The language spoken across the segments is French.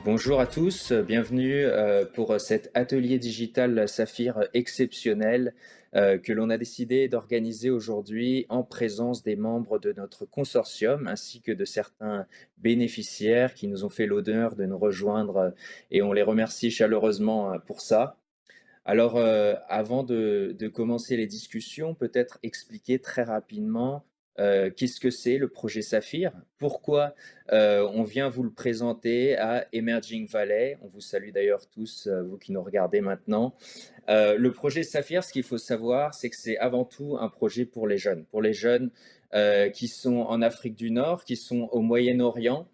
Bonjour à tous, bienvenue pour cet atelier digital Saphir exceptionnel que l'on a décidé d'organiser aujourd'hui en présence des membres de notre consortium ainsi que de certains bénéficiaires qui nous ont fait l'honneur de nous rejoindre et on les remercie chaleureusement pour ça. Alors, avant de commencer les discussions, peut-être expliquer très rapidement, qu'est-ce que c'est le projet Saphir? Pourquoi, on vient vous le présenter à Emerging Valley? On vous salue d'ailleurs tous, vous qui nous regardez maintenant. Le projet Saphir, ce qu'il faut savoir, c'est que c'est avant tout un projet pour les jeunes, qui sont en Afrique du Nord, qui sont au Moyen-Orient,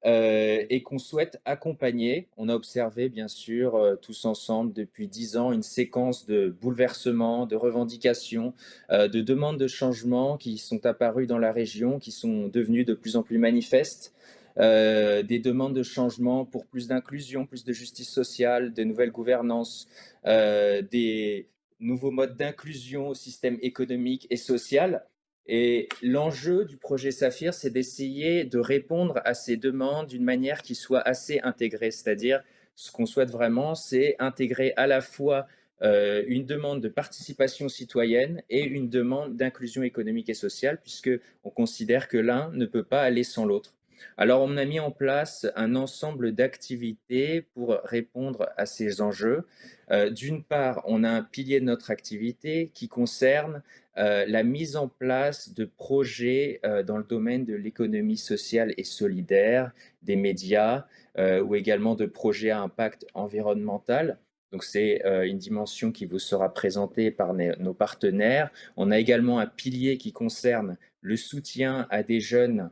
et qu'on souhaite accompagner. On a observé, bien sûr, tous ensemble depuis 10 ans, une séquence de bouleversements, de revendications, de demandes de changement qui sont apparues dans la région, qui sont devenues de plus en plus manifestes. Des demandes de changement pour plus d'inclusion, plus de justice sociale, de nouvelles gouvernances, des nouveaux modes d'inclusion au système économique et social. Et l'enjeu du projet Saphir, c'est d'essayer de répondre à ces demandes d'une manière qui soit assez intégrée. C'est-à-dire, ce qu'on souhaite vraiment, c'est intégrer à la fois une demande de participation citoyenne et une demande d'inclusion économique et sociale, puisqu'on considère que l'un ne peut pas aller sans l'autre. Alors, on a mis en place un ensemble d'activités pour répondre à ces enjeux. D'une part, on a un pilier de notre activité qui concerne la mise en place de projets dans le domaine de l'économie sociale et solidaire, des médias ou également de projets à impact environnemental. Donc c'est une dimension qui vous sera présentée par nos partenaires. On a également un pilier qui concerne le soutien à des jeunes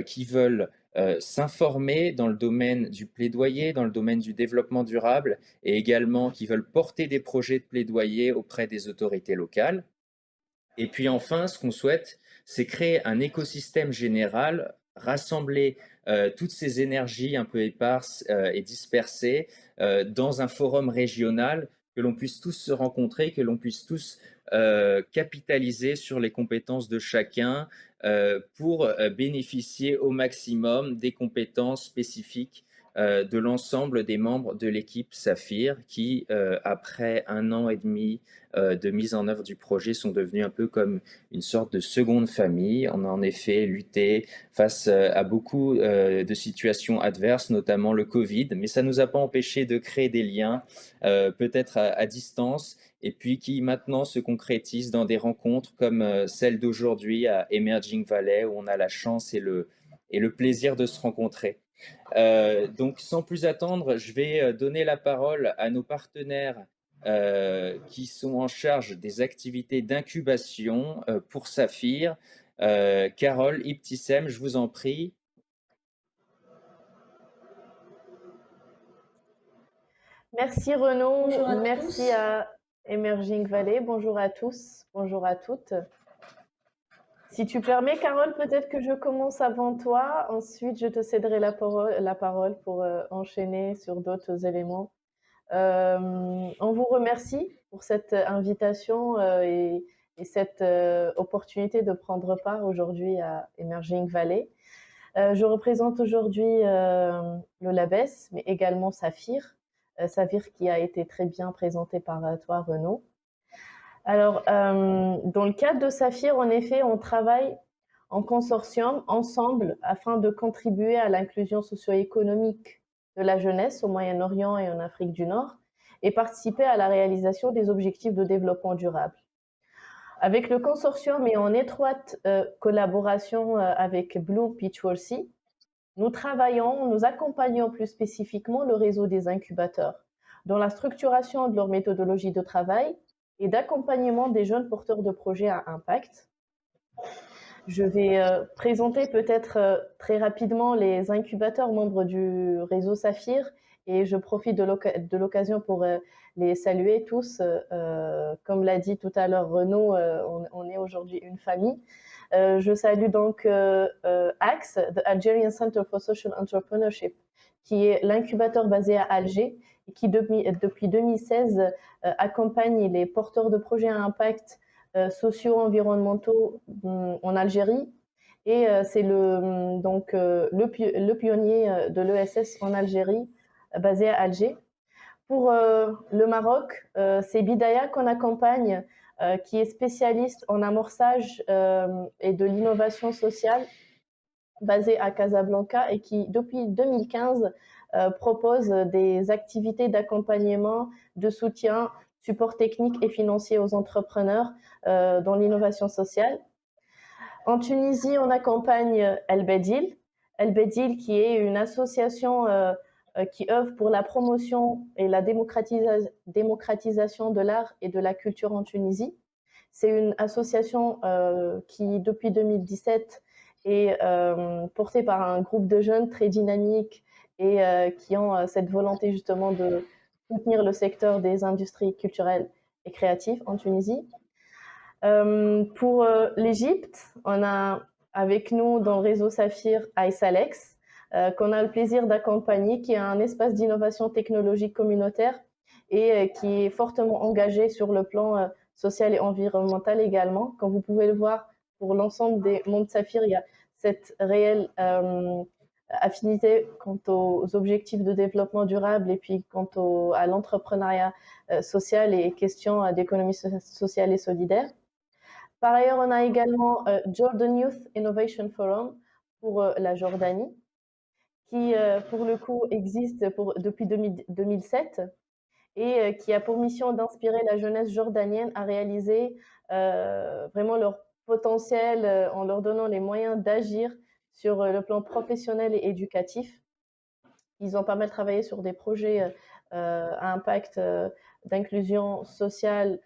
qui veulent s'informer dans le domaine du plaidoyer, dans le domaine du développement durable et également qui veulent porter des projets de plaidoyer auprès des autorités locales. Et puis enfin, ce qu'on souhaite, c'est créer un écosystème général, rassembler toutes ces énergies un peu éparses et dispersées dans un forum régional, que l'on puisse tous se rencontrer, que l'on puisse tous capitaliser sur les compétences de chacun pour bénéficier au maximum des compétences spécifiques de l'ensemble des membres de l'équipe Saphir qui, après 1 an et demi de mise en œuvre du projet, sont devenus un peu comme une sorte de seconde famille. On a en effet lutté face à beaucoup de situations adverses, notamment le Covid, mais ça ne nous a pas empêché de créer des liens, peut-être à distance, et puis qui maintenant se concrétisent dans des rencontres comme celle d'aujourd'hui à Emerging Valley, où on a la chance et le plaisir de se rencontrer. Donc, sans plus attendre, je vais donner la parole à nos partenaires qui sont en charge des activités d'incubation pour Saphir. Carole, Ibtissem, je vous en prie. Merci Renaud, Bonjour à merci tous. à Emerging Valley, bonjour à tous, bonjour à toutes. Si tu permets, Carole, peut-être que je commence avant toi, ensuite je te céderai la parole pour enchaîner sur d'autres éléments. On vous remercie pour cette invitation et cette opportunité de prendre part aujourd'hui à Emerging Valley. Je représente aujourd'hui le LABES, mais également Saphir. Saphir qui a été très bien présenté par toi, Renaud. Alors, dans le cadre de Saphir, en effet, on travaille en consortium, ensemble, afin de contribuer à l'inclusion socio-économique de la jeunesse au Moyen-Orient et en Afrique du Nord, et participer à la réalisation des objectifs de développement durable. Avec le consortium et en étroite collaboration avec Blue Pitchworthy, nous accompagnons plus spécifiquement le réseau des incubateurs dans la structuration de leur méthodologie de travail et d'accompagnement des jeunes porteurs de projets à impact. Je vais présenter peut-être très rapidement les incubateurs membres du réseau Saphir et je profite de l'occasion pour les saluer tous. Comme l'a dit tout à l'heure Renaud, on est aujourd'hui une famille. Je salue donc ACS, the Algerian Center for Social Entrepreneurship, qui est l'incubateur basé à Alger et qui depuis 2016 accompagne les porteurs de projets à impact socio-environnementaux en Algérie. Et c'est le pionnier de l'ESS en Algérie basée à Alger. Pour le Maroc, c'est Bidaya qu'on accompagne, qui est spécialiste en amorçage et de l'innovation sociale, basée à Casablanca et qui, depuis 2015, propose des activités d'accompagnement, de soutien, support technique et financier aux entrepreneurs dans l'innovation sociale. En Tunisie, on accompagne El Bedil. El Bedil, qui est une association qui œuvre pour la promotion et la démocratisation de l'art et de la culture en Tunisie. C'est une association qui, depuis 2017, est portée par un groupe de jeunes très dynamiques et qui ont cette volonté justement de soutenir le secteur des industries culturelles et créatives en Tunisie. Pour l'Égypte, on a avec nous dans le réseau Saphir Aïsalex, qu'on a le plaisir d'accompagner, qui est un espace d'innovation technologique communautaire et qui est fortement engagé sur le plan social et environnemental également. Comme vous pouvez le voir, pour l'ensemble des mondes Saphir, il y a cette réelle affinité quant aux objectifs de développement durable et puis à l'entrepreneuriat social et questions d'économie sociale et solidaire. Par ailleurs, on a également Jordan Youth Innovation Forum pour la Jordanie, qui pour le coup existe depuis 2007 et qui a pour mission d'inspirer la jeunesse jordanienne à réaliser vraiment leur potentiel en leur donnant les moyens d'agir sur le plan professionnel et éducatif. Ils ont pas mal travaillé sur des projets à impact d'inclusion sociale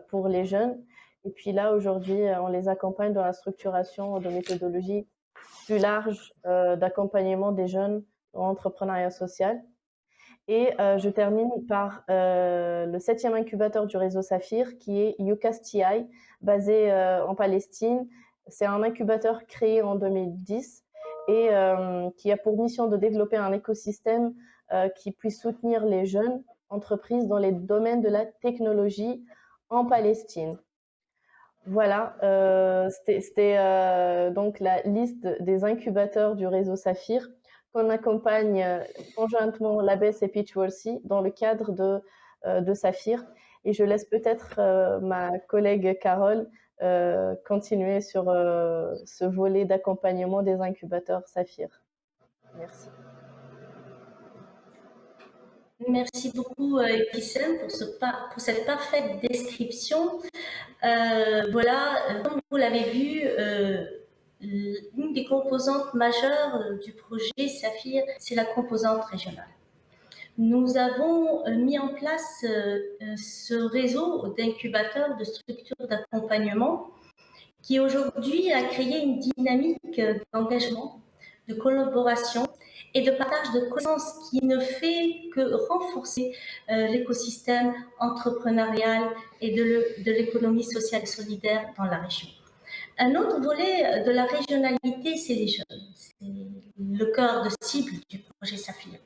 pour les jeunes. Et puis là, aujourd'hui, on les accompagne dans la structuration de méthodologies plus larges d'accompagnement des jeunes dans l'entrepreneuriat social. Et je termine par le 7e incubateur du réseau Saphir, qui est UCASTI, basé en Palestine. C'est un incubateur créé en 2010 et qui a pour mission de développer un écosystème qui puisse soutenir les jeunes entreprises dans les domaines de la technologie en Palestine. Voilà, c'était donc la liste des incubateurs du réseau Saphir qu'on accompagne conjointement l'ABS et Pitchworthy dans le cadre de Saphir. Et je laisse peut-être ma collègue Carole continuer sur ce volet d'accompagnement des incubateurs Saphir. Merci. Merci beaucoup, Kissem, pour cette parfaite description. Voilà, comme vous l'avez vu, l'une des composantes majeures du projet Saphir, c'est la composante régionale. Nous avons mis en place ce réseau d'incubateurs, de structures d'accompagnement qui aujourd'hui a créé une dynamique d'engagement, de collaboration et de partage de connaissances qui ne fait que renforcer l'écosystème entrepreneurial et de l'économie sociale et solidaire dans la région. Un autre volet de la régionalité, c'est les jeunes. C'est le cœur de cible du projet Saphir.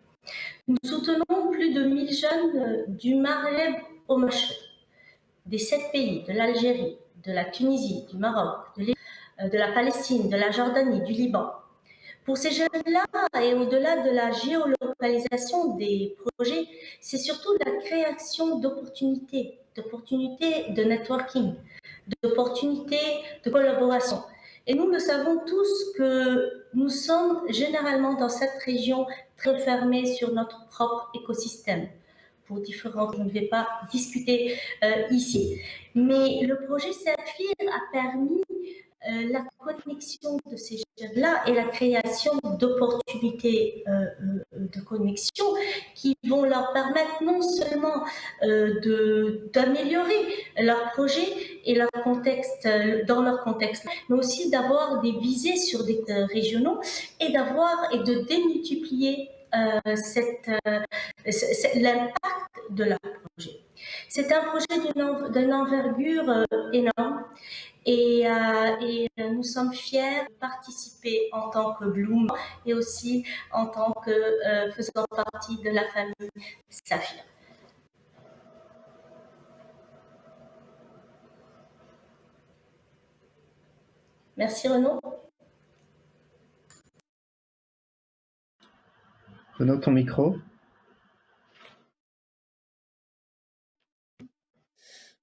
Nous soutenons plus de 1000 jeunes du Maghreb au Maghreb, des 7 pays, de l'Algérie, de la Tunisie, du Maroc, de la Palestine, de la Jordanie, du Liban. Pour ces jeunes-là, et au-delà de la géolocalisation des projets, c'est surtout la création d'opportunités de networking, d'opportunités de collaboration. Et nous le savons tous que nous sommes généralement dans cette région très fermés sur notre propre écosystème. Pour différentes, je ne vais pas discuter ici. Mais le projet Saphir a permis la connexion de ces jeunes-là et la création d'opportunités de connexion qui vont leur permettre non seulement d'améliorer leur projet et leur contexte, dans leur contexte, mais aussi d'avoir des visées sur des régionaux et de démultiplier l'impact de leur projet. C'est un projet d'une envergure énorme. Et nous sommes fiers de participer en tant que Bloom et aussi en tant que faisant partie de la famille Saphir. Merci Renaud. Renaud, ton micro.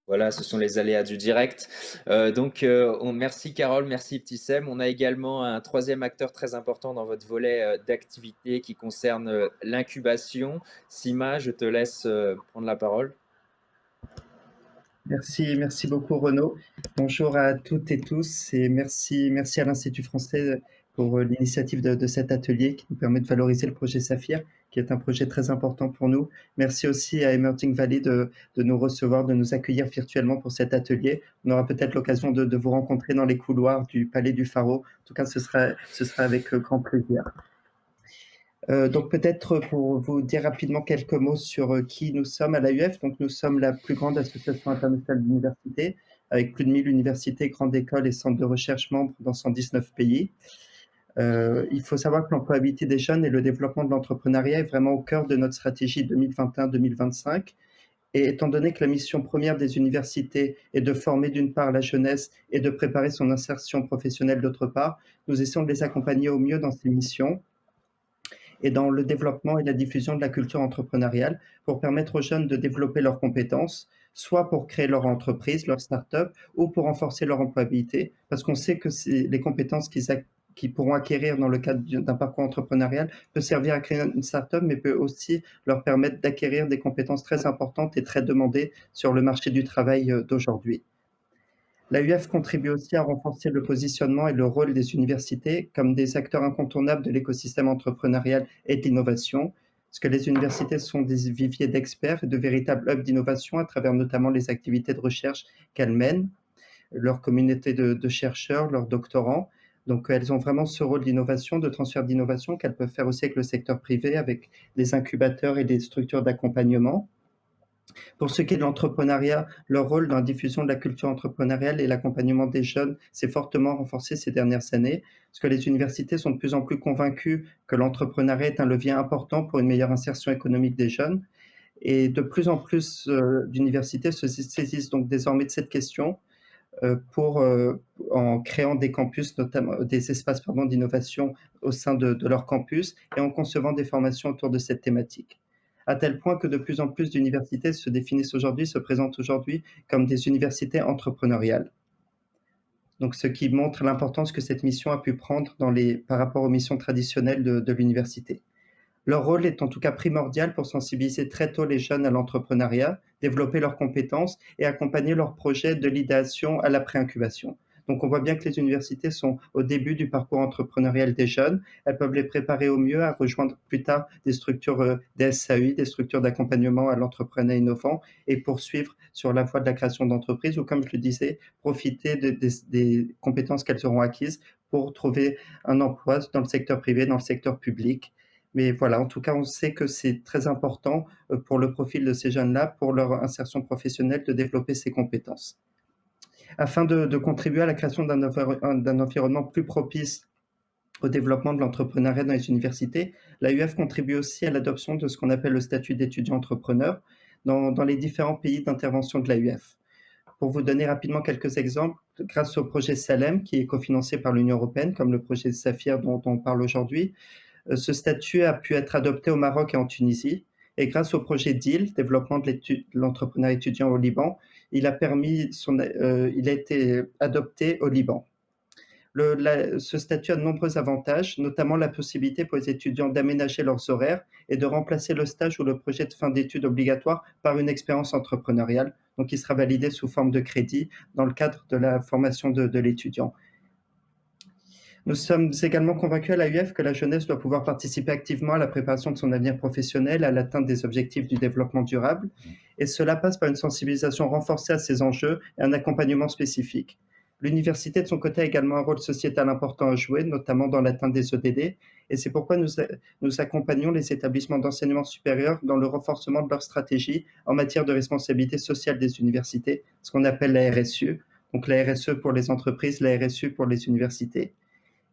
Voilà, ce sont les aléas du direct. Merci Carole, merci Ibtissem. On a également un troisième acteur très important dans votre volet d'activité qui concerne l'incubation. Sima, je te laisse prendre la parole. Merci beaucoup Renaud. Bonjour à toutes et tous et merci à l'Institut français pour l'initiative de cet atelier qui nous permet de valoriser le projet Saphir, qui est un projet très important pour nous. Merci aussi à Emerging Valley de nous recevoir, de nous accueillir virtuellement pour cet atelier. On aura peut-être l'occasion de vous rencontrer dans les couloirs du Palais du Pharaon. En tout cas, ce sera avec grand plaisir. Donc peut-être pour vous dire rapidement quelques mots sur qui nous sommes à l'AUF. Donc nous sommes la plus grande association internationale d'universités, avec plus de 1000 universités, grandes écoles et centres de recherche membres dans 119 pays. Il faut savoir que l'employabilité des jeunes et le développement de l'entrepreneuriat est vraiment au cœur de notre stratégie 2021-2025. Et étant donné que la mission première des universités est de former d'une part la jeunesse et de préparer son insertion professionnelle d'autre part, nous essayons de les accompagner au mieux dans ces missions et dans le développement et la diffusion de la culture entrepreneuriale pour permettre aux jeunes de développer leurs compétences, soit pour créer leur entreprise, leur start-up, ou pour renforcer leur employabilité, parce qu'on sait que les compétences qu'ils pourront acquérir dans le cadre d'un parcours entrepreneurial peut servir à créer une start-up, mais peut aussi leur permettre d'acquérir des compétences très importantes et très demandées sur le marché du travail d'aujourd'hui. L'AUF contribue aussi à renforcer le positionnement et le rôle des universités comme des acteurs incontournables de l'écosystème entrepreneurial et de l'innovation, parce que les universités sont des viviers d'experts et de véritables hubs d'innovation à travers notamment les activités de recherche qu'elles mènent, leur communauté de chercheurs, leurs doctorants. Donc elles ont vraiment ce rôle d'innovation, de transfert d'innovation qu'elles peuvent faire aussi avec le secteur privé, avec les incubateurs et les structures d'accompagnement. Pour ce qui est de l'entrepreneuriat, leur rôle dans la diffusion de la culture entrepreneuriale et l'accompagnement des jeunes s'est fortement renforcé ces dernières années, parce que les universités sont de plus en plus convaincues que l'entrepreneuriat est un levier important pour une meilleure insertion économique des jeunes. Et de plus en plus d'universités se saisissent donc désormais de cette question en créant des campus, notamment des espaces d'innovation au sein de leur campus et en concevant des formations autour de cette thématique. À tel point que de plus en plus d'universités se présentent aujourd'hui comme des universités entrepreneuriales. Donc, ce qui montre l'importance que cette mission a pu prendre par rapport aux missions traditionnelles de l'université. Leur rôle est en tout cas primordial pour sensibiliser très tôt les jeunes à l'entrepreneuriat, développer leurs compétences et accompagner leurs projets de l'idéation à la pré-incubation. Donc on voit bien que les universités sont au début du parcours entrepreneurial des jeunes. Elles peuvent les préparer au mieux à rejoindre plus tard des structures des SAU, des structures d'accompagnement à l'entrepreneuriat innovant et poursuivre sur la voie de la création d'entreprises ou, comme je le disais, profiter des compétences qu'elles auront acquises pour trouver un emploi dans le secteur privé, dans le secteur public. Mais voilà, en tout cas, on sait que c'est très important pour le profil de ces jeunes-là, pour leur insertion professionnelle, de développer ces compétences. Afin de contribuer à la création d'un environnement plus propice au développement de l'entrepreneuriat dans les universités, l'AUF contribue aussi à l'adoption de ce qu'on appelle le statut d'étudiant entrepreneur dans les différents pays d'intervention de l'AUF. Pour vous donner rapidement quelques exemples, grâce au projet Salem, qui est cofinancé par l'Union européenne, comme le projet Saphir dont on parle aujourd'hui, ce statut a pu être adopté au Maroc et en Tunisie. Et grâce au projet DEAL, développement de l'entrepreneuriat étudiant au Liban, il a été adopté au Liban. Ce statut a de nombreux avantages, notamment la possibilité pour les étudiants d'aménager leurs horaires et de remplacer le stage ou le projet de fin d'études obligatoire par une expérience entrepreneuriale, donc qui sera validé sous forme de crédit dans le cadre de la formation de l'étudiant. Nous sommes également convaincus à l'AUF que la jeunesse doit pouvoir participer activement à la préparation de son avenir professionnel, à l'atteinte des objectifs du développement durable, et cela passe par une sensibilisation renforcée à ces enjeux et un accompagnement spécifique. L'université, de son côté, a également un rôle sociétal important à jouer, notamment dans l'atteinte des ODD, et c'est pourquoi nous accompagnons les établissements d'enseignement supérieur dans le renforcement de leur stratégie en matière de responsabilité sociale des universités, ce qu'on appelle la RSU, donc la RSE pour les entreprises, la RSU pour les universités.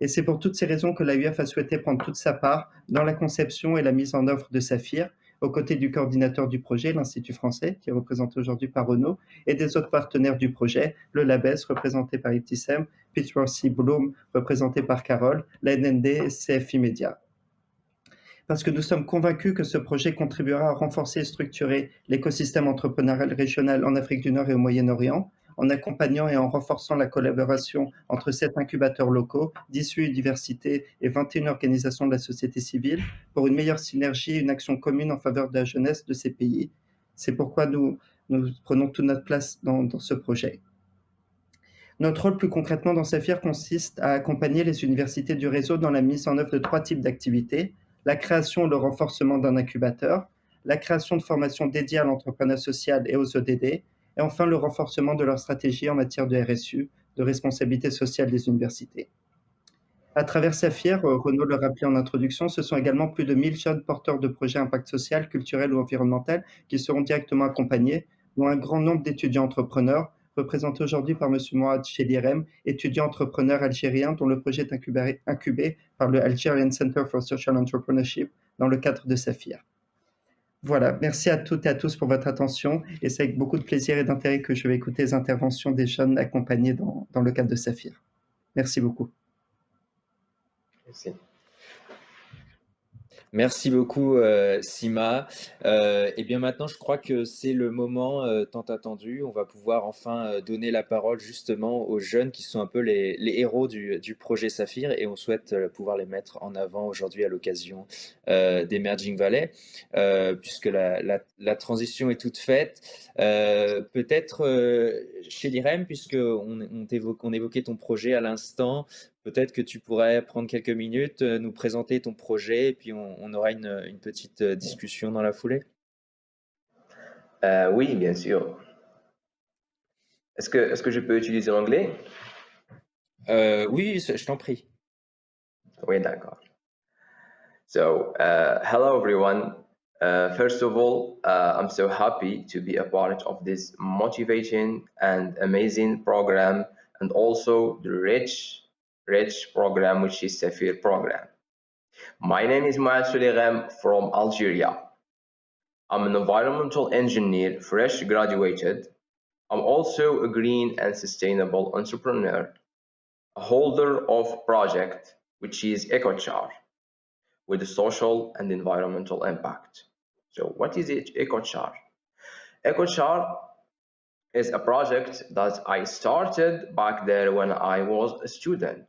Et c'est pour toutes ces raisons que l'AUF a souhaité prendre toute sa part dans la conception et la mise en œuvre de Saphir, aux côtés du coordinateur du projet, l'Institut français, qui est représenté aujourd'hui par Renaud, et des autres partenaires du projet, le LABES, représenté par Ibtissem, Pitchworthy Bloom, représenté par Carole, la NND et CFI Média. parce que nous sommes convaincus que ce projet contribuera à renforcer et structurer l'écosystème entrepreneurial régional en Afrique du Nord et au Moyen-Orient, en accompagnant et en renforçant la collaboration entre 7 incubateurs locaux, 18 universités et 21 organisations de la société civile pour une meilleure synergie et une action commune en faveur de la jeunesse de ces pays. C'est pourquoi nous prenons toute notre place dans ce projet. Notre rôle plus concrètement dans Saphir consiste à accompagner les universités du réseau dans la mise en œuvre de 3 types d'activités: la création et le renforcement d'un incubateur, la création de formations dédiées à l'entrepreneuriat social et aux ODD, et enfin le renforcement de leur stratégie en matière de RSU, de responsabilité sociale des universités. À travers Saphir, Renaud le rappelait en introduction, ce sont également plus de 1000 jeunes porteurs de projets à impact social, culturel ou environnemental qui seront directement accompagnés, dont un grand nombre d'étudiants entrepreneurs, représentés aujourd'hui par M. Mourad Chelirem, étudiant entrepreneur algérien dont le projet est incubé par le Algerian Center for Social Entrepreneurship dans le cadre de Saphir. Voilà, merci à toutes et à tous pour votre attention, et c'est avec beaucoup de plaisir et d'intérêt que je vais écouter les interventions des jeunes accompagnés dans le cadre de Saphir. Merci beaucoup. Merci. Merci beaucoup, Sima. Et bien maintenant, je crois que c'est le moment tant attendu. On va pouvoir enfin donner la parole justement aux jeunes qui sont un peu les héros du projet Saphir, et on souhaite pouvoir les mettre en avant aujourd'hui à l'occasion d'Emerging Valley, puisque la transition est toute faite. Peut-être chez l'IREM, puisqu'on évoquait ton projet à l'instant. Peut-être que tu pourrais prendre quelques minutes, nous présenter ton projet, et puis on aura une petite discussion dans la foulée. Oui, bien sûr. Est-ce que je peux utiliser l'anglais? Oui, je t'en prie. Oui, d'accord. So, hello everyone. First of all, I'm so happy to be a part of this motivating and amazing program, and also the rich program, which is Saphir program. My name is Mohamed Souleyrem from Algeria. I'm an environmental engineer, fresh graduated. I'm also a green and sustainable entrepreneur, a holder of project, which is EcoChar, with a social and environmental impact. So what is it, EcoChar? EcoChar is a project that I started back there when I was a student.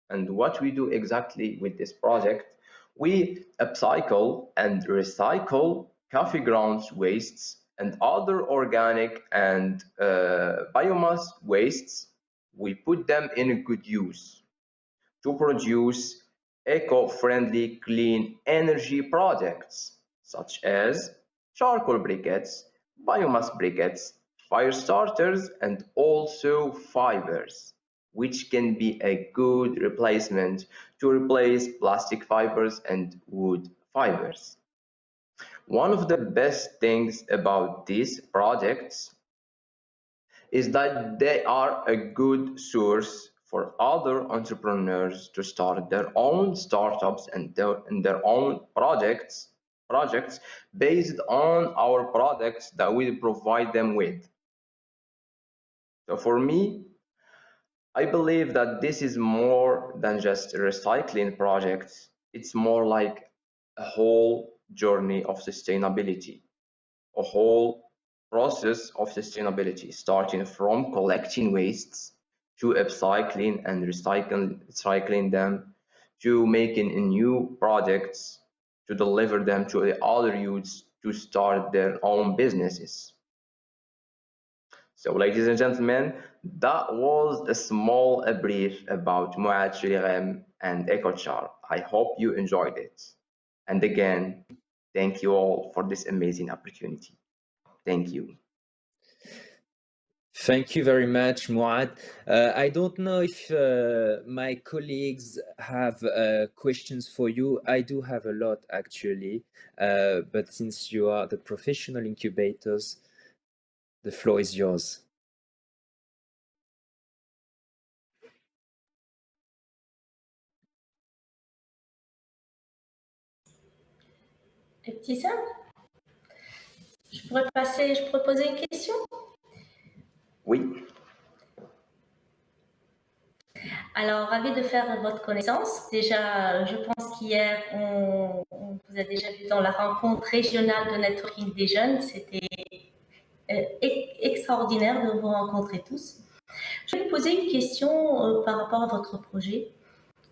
And what we do exactly with this project, we upcycle and recycle coffee grounds wastes and other organic and biomass wastes. We put them in good use to produce eco-friendly clean energy products such as charcoal briquettes, biomass briquettes, fire starters, and also fibers, which can be a good replacement to replace plastic fibers and wood fibers. One of the best things about these projects is that they are a good source for other entrepreneurs to start their own startups and their own projects based on our products that we provide them with. So for me, I believe that this is more than just a recycling project. It's more like a whole journey of sustainability, a whole process of sustainability, starting from collecting wastes to upcycling and recycling them, to making new projects, to deliver them to the other youths to start their own businesses. So, ladies and gentlemen, that was a small brief about Mourad Chelirem and EcoChar. I hope you enjoyed it. And again, thank you all for this amazing opportunity. Thank you. Thank you very much, Mourad. I don't know if my colleagues have questions for you. I do have a lot, actually, but since you are the professional incubators, the floor is yours. Petit je pourrais poser une question? Oui. Alors, ravi de faire votre connaissance. Déjà, je pense qu'hier, on vous a déjà vu dans la rencontre régionale de networking des jeunes. C'était extraordinaire de vous rencontrer tous. Je vais vous poser une question par rapport à votre projet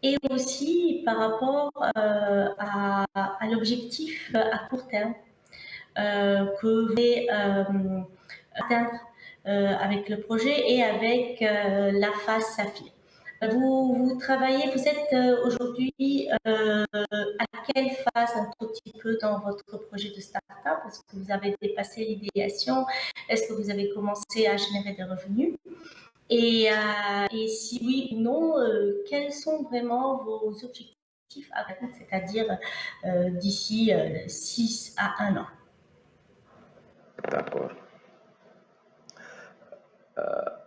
et aussi par rapport à l'objectif à court terme que vous voulez atteindre avec le projet et avec la phase Saphir. Vous travaillez, vous êtes aujourd'hui à quelle phase un tout petit peu dans votre projet de start-up? Est-ce que vous avez dépassé l'idéation? Est-ce que vous avez commencé à générer des revenus? Et si oui ou non, quels sont vraiment vos objectifs à atteindre, c'est-à-dire d'ici 6 à 1 an? D'accord.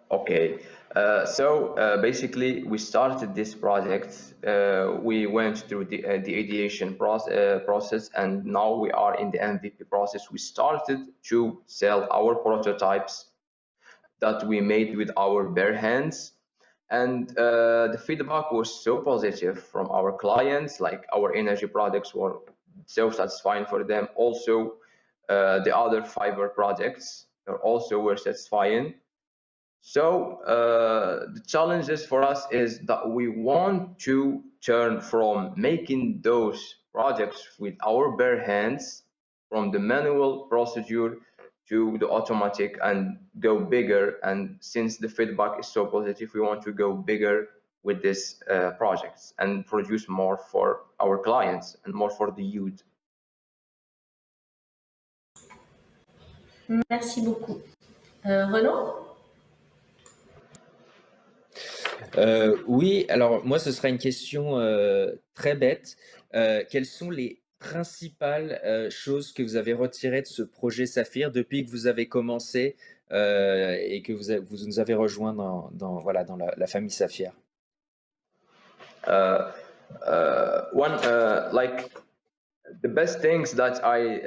Okay, basically we started this project. We went through the ideation process, and now we are in the MVP process. We started to sell our prototypes that we made with our bare hands, and the feedback was so positive from our clients. Like our energy products were so satisfying for them. Also, the other fiber projects also were satisfying. So the challenges for us is that we want to turn from making those projects with our bare hands, from the manual procedure to the automatic, and go bigger. And since the feedback is so positive, we want to go bigger with these projects and produce more for our clients and more for the youth. Merci beaucoup. Renaud? Oui, alors moi, ce sera une question très bête. Quelles sont les principales choses que vous avez retirées de ce projet Saphir depuis que vous avez commencé et que vous nous avez rejoint voilà, dans la famille Saphir? Like the best things that I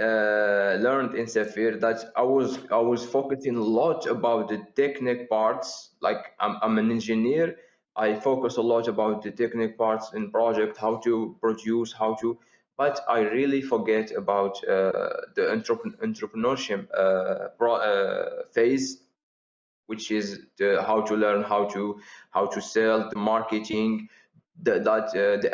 learned in Saphir, that I was focusing a lot about the technical parts. Like I'm an engineer, I focus a lot about the technical parts in project, how to produce, but I really forget about the entrepreneurship phase, which is how to learn how to sell, the marketing, the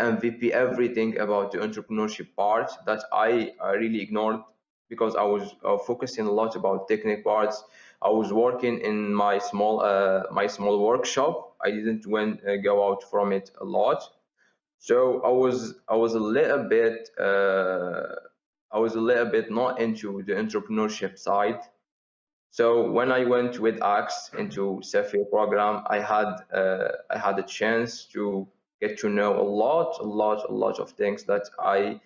MVP, everything about the entrepreneurship part that I really ignored because I was focusing a lot about technical parts. I was working in my small workshop. I didn't go out from it a lot, so I was a little bit not into the entrepreneurship side. So when I went with Axe into Saphir program, I had a chance to get to know a lot of things that I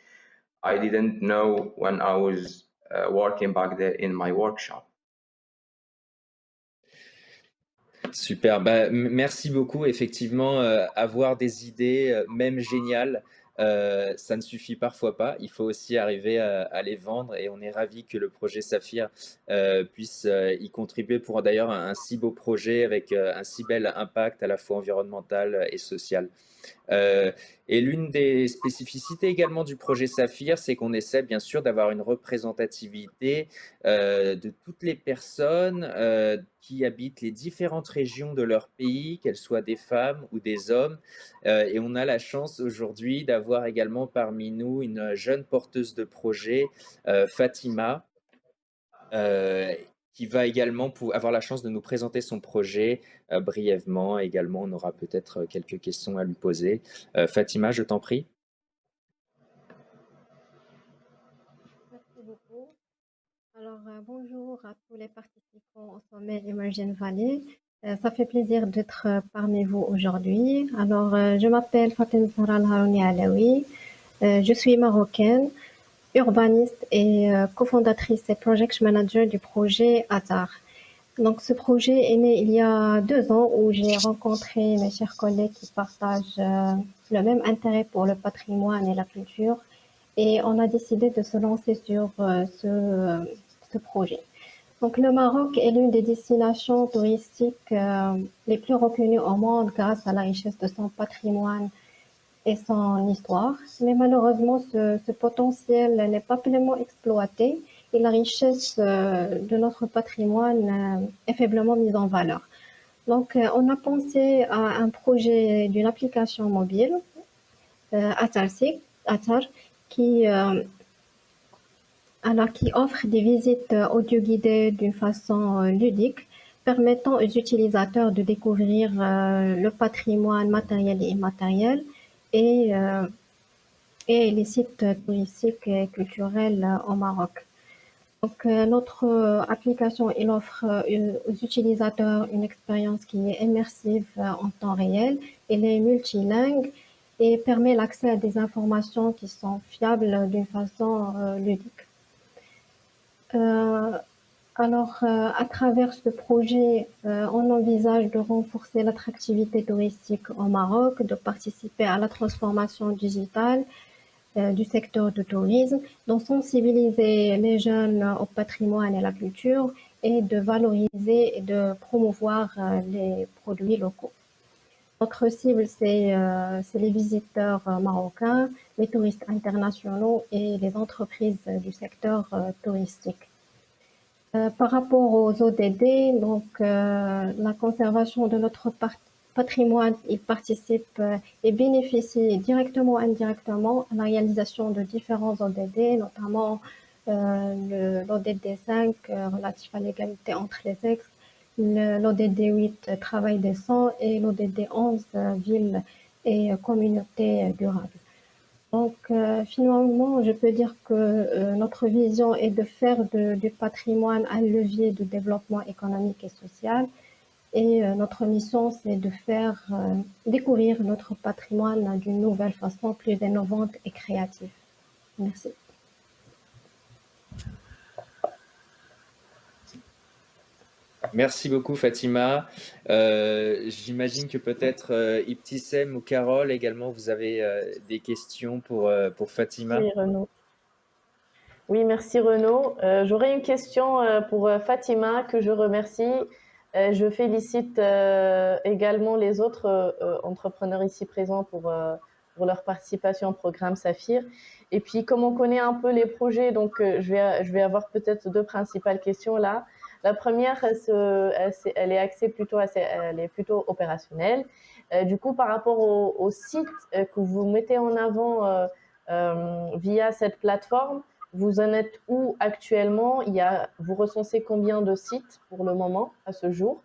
didn't know when I was working back there in my workshop. Super, bah, merci beaucoup. Effectivement, avoir des idées, même géniales, ça ne suffit parfois pas. Il faut aussi arriver à les vendre et on est ravis que le projet Saphir puisse y contribuer pour d'ailleurs un si beau projet avec un si bel impact à la fois environnemental et social. Et l'une des spécificités également du projet Saphir, c'est qu'on essaie bien sûr d'avoir une représentativité de toutes les personnes qui habitent les différentes régions de leur pays, qu'elles soient des femmes ou des hommes. Et on a la chance aujourd'hui d'avoir également parmi nous une jeune porteuse de projet, Fatima, qui va également avoir la chance de nous présenter son projet brièvement. Également, on aura peut-être quelques questions à lui poser. Fatima, je t'en prie. Merci beaucoup. Alors, bonjour à tous les participants au sommet Emerging Valley. Ça fait plaisir d'être parmi vous aujourd'hui. Alors, je m'appelle Fatima Zahra Al-Harouni Alaoui. Je suis marocaine, urbaniste et cofondatrice et project manager du projet Atar. Donc, ce projet est né il y a 2 ans où j'ai rencontré mes chers collègues qui partagent le même intérêt pour le patrimoine et la culture. Et on a décidé de se lancer sur ce projet. Donc, le Maroc est l'une des destinations touristiques les plus reconnues au monde grâce à la richesse de son patrimoine et son histoire. Mais malheureusement, ce potentiel n'est pas pleinement exploité et la richesse de notre patrimoine est faiblement mise en valeur. Donc, on a pensé à un projet d'une application mobile, Atar, qui, qui offre des visites audio-guidées d'une façon ludique, permettant aux utilisateurs de découvrir le patrimoine matériel et immatériel et, euh, et les sites touristiques et culturels au Maroc. Donc, notre application, il offre aux utilisateurs une expérience qui est immersive en temps réel. Elle est multilingue et permet l'accès à des informations qui sont fiables d'une façon ludique. Euh, à travers ce projet, on envisage de renforcer l'attractivité touristique au Maroc, de participer à la transformation digitale du secteur du tourisme, de sensibiliser les jeunes au patrimoine et la culture et de valoriser et de promouvoir les produits locaux. Notre cible, c'est les visiteurs marocains, les touristes internationaux et les entreprises du secteur touristique. Par rapport aux ODD, donc la conservation de notre patrimoine, il participe et bénéficie directement ou indirectement à la réalisation de différents ODD, notamment l'ODD 5 relatif à l'égalité entre les sexes, l'ODD 8 travail décent et l'ODD 11 ville et communauté durable. Donc, finalement, je peux dire que notre vision est de faire du patrimoine un levier de développement économique et social. Et notre mission, c'est de faire découvrir notre patrimoine d'une nouvelle façon, plus innovante et créative. Merci. Merci beaucoup Fatima. J'imagine que peut-être Ibtissem ou Carole également, vous avez des questions pour Fatima. Oui, Renaud. Oui, merci Renaud. J'aurais une question pour Fatima que je remercie. Je félicite également les autres entrepreneurs ici présents pour leur participation au programme Saphir. Et puis, comme on connaît un peu les projets, donc je vais avoir peut-être deux principales questions là. La première, elle est axée plutôt, elle est plutôt opérationnelle. Du coup, par rapport au site que vous mettez en avant via cette plateforme, vous en êtes où actuellement? Vous recensez combien de sites pour le moment, à ce jour?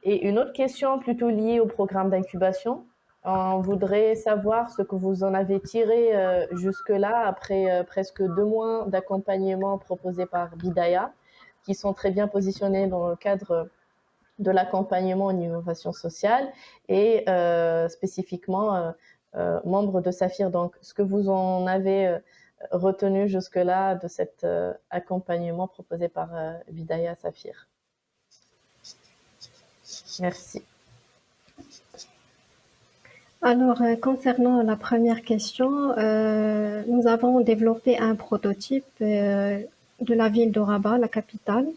Et une autre question plutôt liée au programme d'incubation. On voudrait savoir ce que vous en avez tiré jusque-là, après presque 2 mois d'accompagnement proposé par Bidaya, qui sont très bien positionnés dans le cadre de l'accompagnement en innovation sociale et spécifiquement membres de Saphir. Donc, ce que vous en avez retenu jusque-là de cet accompagnement proposé par Bidaya Saphir. Merci. Alors, concernant la première question, nous avons développé un prototype de la ville de Rabat, la capitale.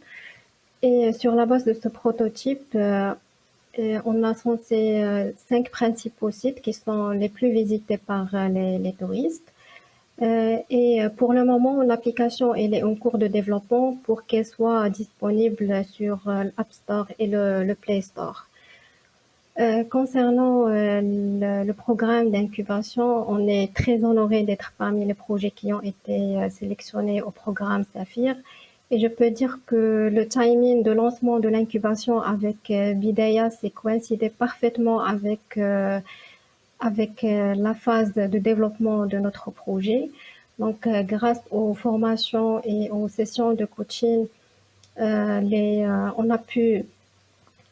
Et sur la base de ce prototype, on a censé 5 principaux sites qui sont les plus visités par les touristes. Et pour le moment, l'application elle est en cours de développement pour qu'elle soit disponible sur l'App Store et le Play Store. Concernant le programme d'incubation, on est très honoré d'être parmi les projets qui ont été sélectionnés au programme Saphir. Et je peux dire que le timing de lancement de l'incubation avec Bidaya s'est coïncidé parfaitement avec la phase de développement de notre projet. Donc, grâce aux formations et aux sessions de coaching, on a pu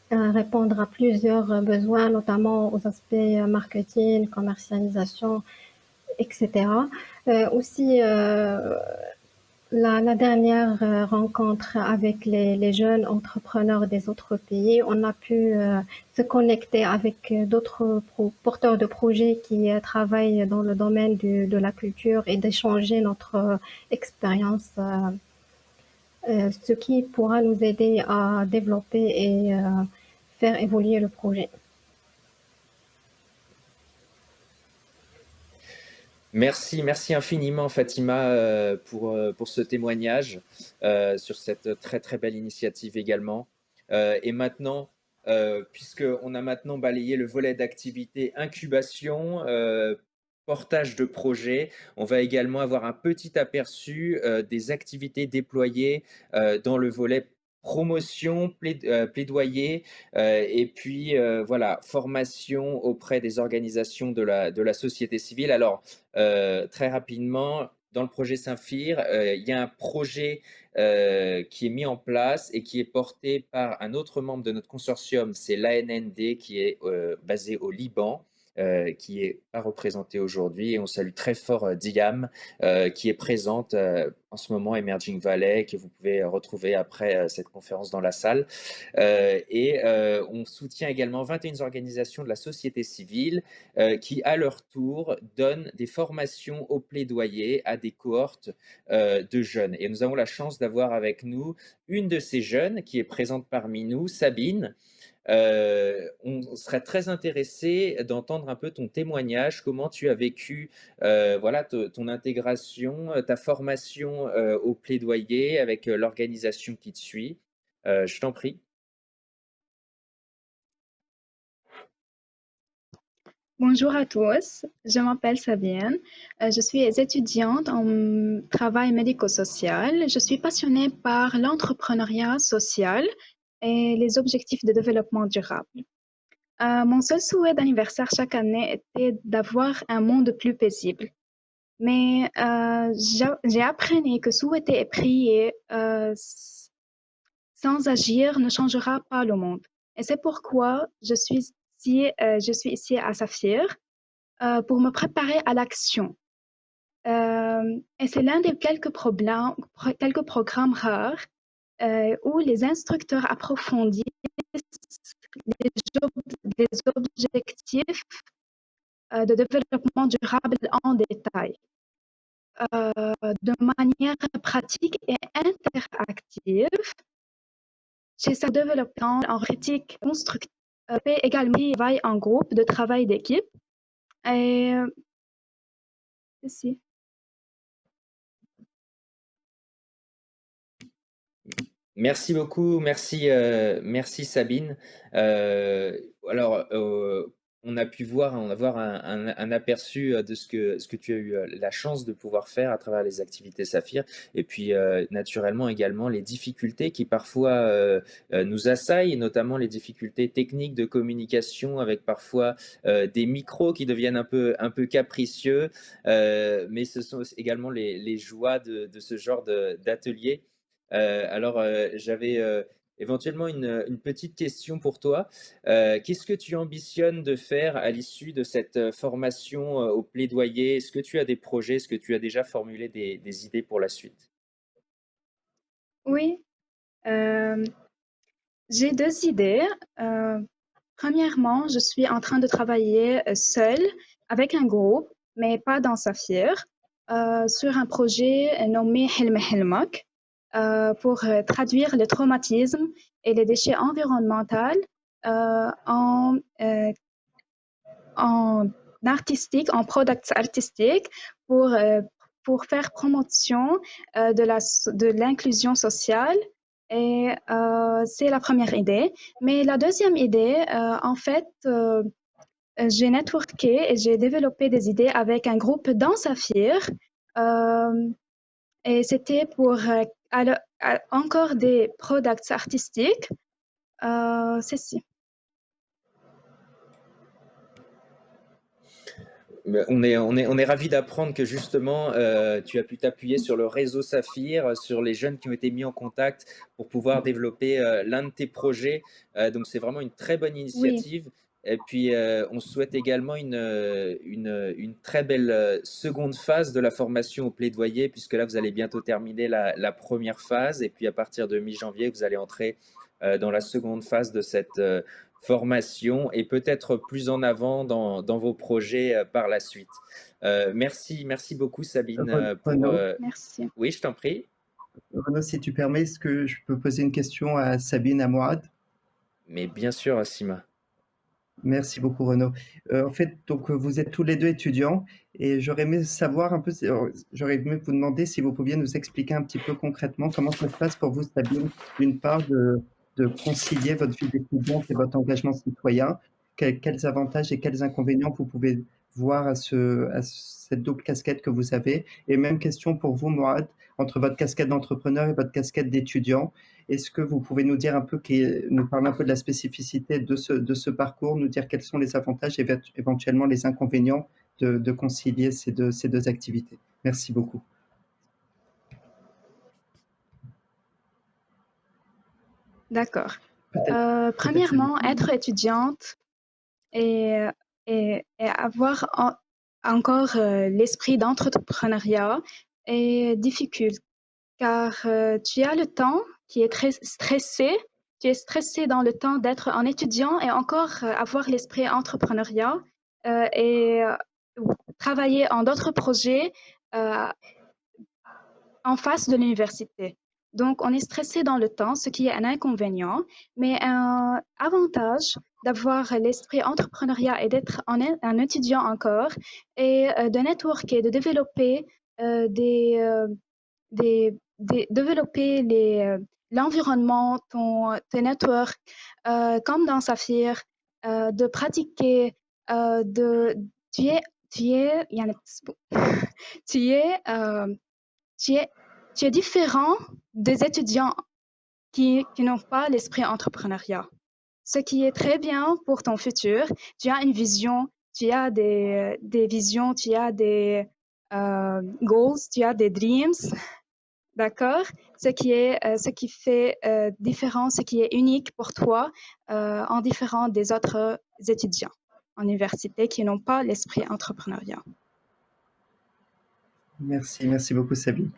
répondre à plusieurs besoins, notamment aux aspects marketing, commercialisation, etc. Aussi, la dernière rencontre avec les jeunes entrepreneurs des autres pays, on a pu se connecter avec d'autres porteurs de projets qui travaillent dans le domaine de la culture et d'échanger notre expérience ce qui pourra nous aider à développer et faire évoluer le projet. Merci, merci infiniment Fatima pour ce témoignage sur cette très très belle initiative également. Et maintenant, puisqu'on a maintenant balayé le volet d'activité incubation, portage de projet, on va également avoir un petit aperçu des activités déployées dans le volet promotion, plaidoyer, et puis voilà, formation auprès des organisations de la société civile. Alors, très rapidement, dans le projet Saphir, il y a un projet qui est mis en place et qui est porté par un autre membre de notre consortium, c'est l'ANND qui est basé au Liban. Qui n'est pas représenté aujourd'hui et on salue très fort Diam qui est présente en ce moment Emerging Valley que vous pouvez retrouver après cette conférence dans la salle on soutient également 21 organisations de la société civile qui, à leur tour, donnent des formations au plaidoyer à des cohortes de jeunes. Et nous avons la chance d'avoir avec nous une de ces jeunes qui est présente parmi nous, Sabine. On serait très intéressé d'entendre un peu ton témoignage, comment tu as vécu voilà, ton intégration, ta formation au plaidoyer avec l'organisation qui te suit. Je t'en prie. Bonjour à tous, je m'appelle Sabine, je suis étudiante en travail médico-social. Je suis passionnée par l'entrepreneuriat social et les objectifs de développement durable. Mon seul souhait d'anniversaire chaque année était d'avoir un monde plus paisible. Mais j'ai appris que souhaiter et prier sans agir ne changera pas le monde. Et c'est pourquoi je suis ici à Saphir pour me préparer à l'action. Et c'est l'un des quelques programmes rares où les instructeurs approfondissent les objectifs de développement durable en détail, de manière pratique et interactive. Chez ce développement en critique constructive, également travail en groupe, de travail d'équipe. Et ceci. Merci beaucoup, merci Sabine. Alors, on a pu voir, on va avoir un aperçu de ce que tu as eu la chance de pouvoir faire à travers les activités Saphir, et puis naturellement également les difficultés qui parfois nous assaillent, notamment les difficultés techniques de communication avec parfois des micros qui deviennent un peu capricieux, mais ce sont également les joies de ce genre d'atelier. Alors, j'avais éventuellement une petite question pour toi. Qu'est-ce que tu ambitionnes de faire à l'issue de cette formation au plaidoyer? Est-ce que tu as des projets? Est-ce que tu as déjà formulé des idées pour la suite? Oui, j'ai deux idées. Premièrement, je suis en train de travailler seule avec un groupe, mais pas dans Saphir, sur un projet nommé Hilm Hilmak pour traduire les traumatismes et les déchets environnementaux en artistique, en products artistiques pour faire promotion de l'inclusion sociale. Et c'est la première idée. Mais la deuxième idée, en fait, j'ai networké et j'ai développé des idées avec un groupe dans Saphir. Et c'était pour encore des products artistiques. Ceci. On est ravis d'apprendre que justement, tu as pu t'appuyer sur le réseau Saphir, sur les jeunes qui ont été mis en contact pour pouvoir développer l'un de tes projets. Donc, c'est vraiment une très bonne initiative. Oui. Et puis, on souhaite également une très belle seconde phase de la formation au plaidoyer, puisque là, vous allez bientôt terminer la première phase. Et puis, à partir de mi-janvier, vous allez entrer dans la seconde phase de cette formation et peut-être plus en avant dans vos projets par la suite. Merci beaucoup Sabine pour… Merci. Oui, je t'en prie. Renaud, si tu permets, est-ce que je peux poser une question à Sabine, à Mourad? Mais bien sûr, Assima. Merci beaucoup, Renaud. En fait, donc, vous êtes tous les deux étudiants et j'aurais aimé savoir un peu, j'aurais aimé vous demander si vous pouviez nous expliquer un petit peu concrètement comment ça se passe pour vous, Sabine, d'une part, de concilier votre vie d'étudiante et votre engagement citoyen. Quels avantages et quels inconvénients vous pouvez voir à cette double casquette que vous avez? Et même question pour vous, Mourad, entre votre casquette d'entrepreneur et votre casquette d'étudiant. Est-ce que vous pouvez nous dire un peu, nous parler un peu de la spécificité de ce parcours, nous dire quels sont les avantages et éventuellement les inconvénients de concilier ces deux activités? Merci beaucoup. D'accord. Peut-être Premièrement, être étudiante et, et avoir encore l'esprit d'entrepreneuriat est difficile car tu as le temps qui est très stressé. Tu es stressé dans le temps d'être un étudiant et encore avoir l'esprit entrepreneuriat et travailler en d'autres projets euh, en face de l'université. Donc, on est stressé dans le temps, ce qui est un inconvénient, mais un avantage d'avoir l'esprit entrepreneuriat et d'être un étudiant encore et de networker, de développer développer l'environnement, tes networks, comme dans Saphir, de pratiquer, de, tu es, tu es, tu es, tu es, tu es différent des étudiants qui n'ont pas l'esprit entrepreneuriat. Ce qui est très bien pour ton futur. Tu as une vision, tu as des visions, tu as des goals, tu as des dreams. D'accord? Ce qui fait différent, ce qui est unique pour toi en différent des autres étudiants en université qui n'ont pas l'esprit entrepreneuriat. Merci beaucoup, Sabine.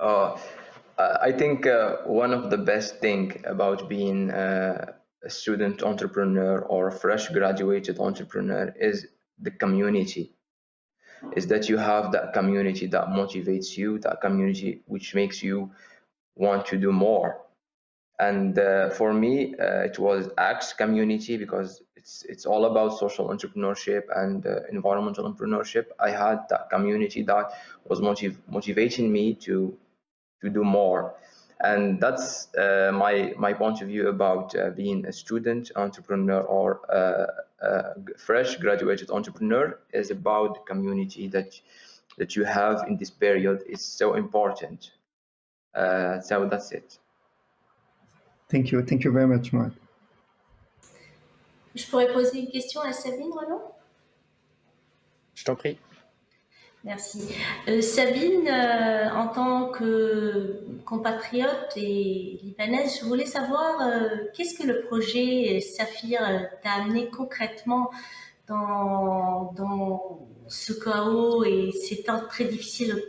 I think one of the best thing about being a student entrepreneur or a fresh graduated entrepreneur is the community. Is that you have that community that motivates you, that community which makes you want to do more. And for me, it was ACTS community because it's all about social entrepreneurship and environmental entrepreneurship. I had that community that was motivating me to do more, and that's my point of view about being a student entrepreneur or fresh graduated entrepreneur is about the community that you have in this period is so important. So that's it. Thank you very much, Mourad. Je pourrais poser une question à Sabine, Renaud? Je t'en prie. Merci. Sabine, en tant que compatriote et libanaise, je voulais savoir qu'est-ce que le projet Saphir t'a amené concrètement dans ce chaos et ces temps très difficiles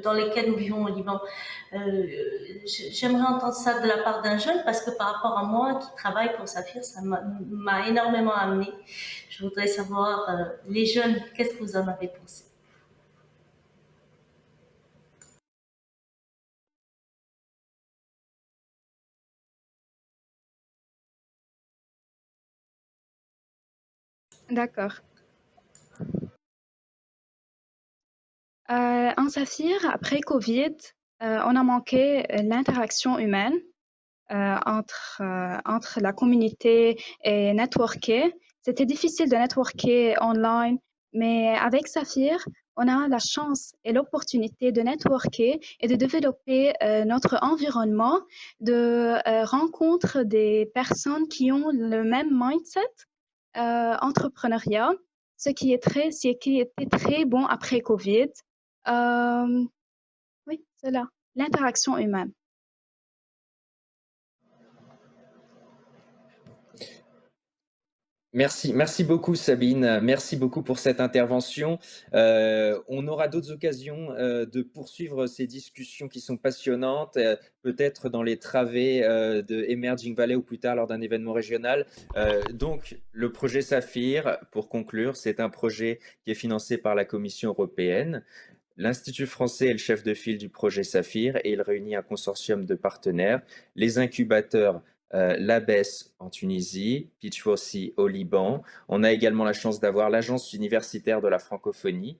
dans lesquels nous vivons au Liban. J'aimerais entendre ça de la part d'un jeune parce que par rapport à moi qui travaille pour Saphir, ça m'a énormément amené. Je voudrais savoir, les jeunes, qu'est-ce que vous en avez pensé? D'accord. En Saphir, après Covid, on a manqué l'interaction humaine entre la communauté et networker. C'était difficile de networker online, mais avec Saphir, on a la chance et l'opportunité de networker et de développer notre environnement, de rencontrer des personnes qui ont le même mindset entrepreneuriat, ce qui était très bon après Covid. Oui, c'est là, l'interaction humaine. Merci beaucoup Sabine, merci beaucoup pour cette intervention. On aura d'autres occasions de poursuivre ces discussions qui sont passionnantes, peut-être dans les travées de Emerging Valley ou plus tard lors d'un événement régional. Donc le projet Saphir, pour conclure, c'est un projet qui est financé par la Commission européenne. L'Institut français est le chef de file du projet Saphir et il réunit un consortium de partenaires, les incubateurs l'ABES en Tunisie, Pitch4C au Liban. On a également la chance d'avoir l'Agence universitaire de la francophonie.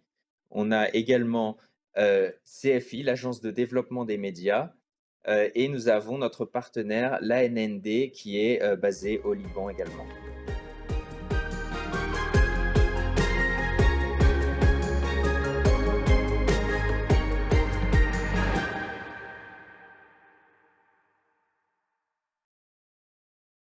On a également CFI, l'Agence de développement des médias. Et nous avons notre partenaire, l'ANND, qui est basé au Liban également.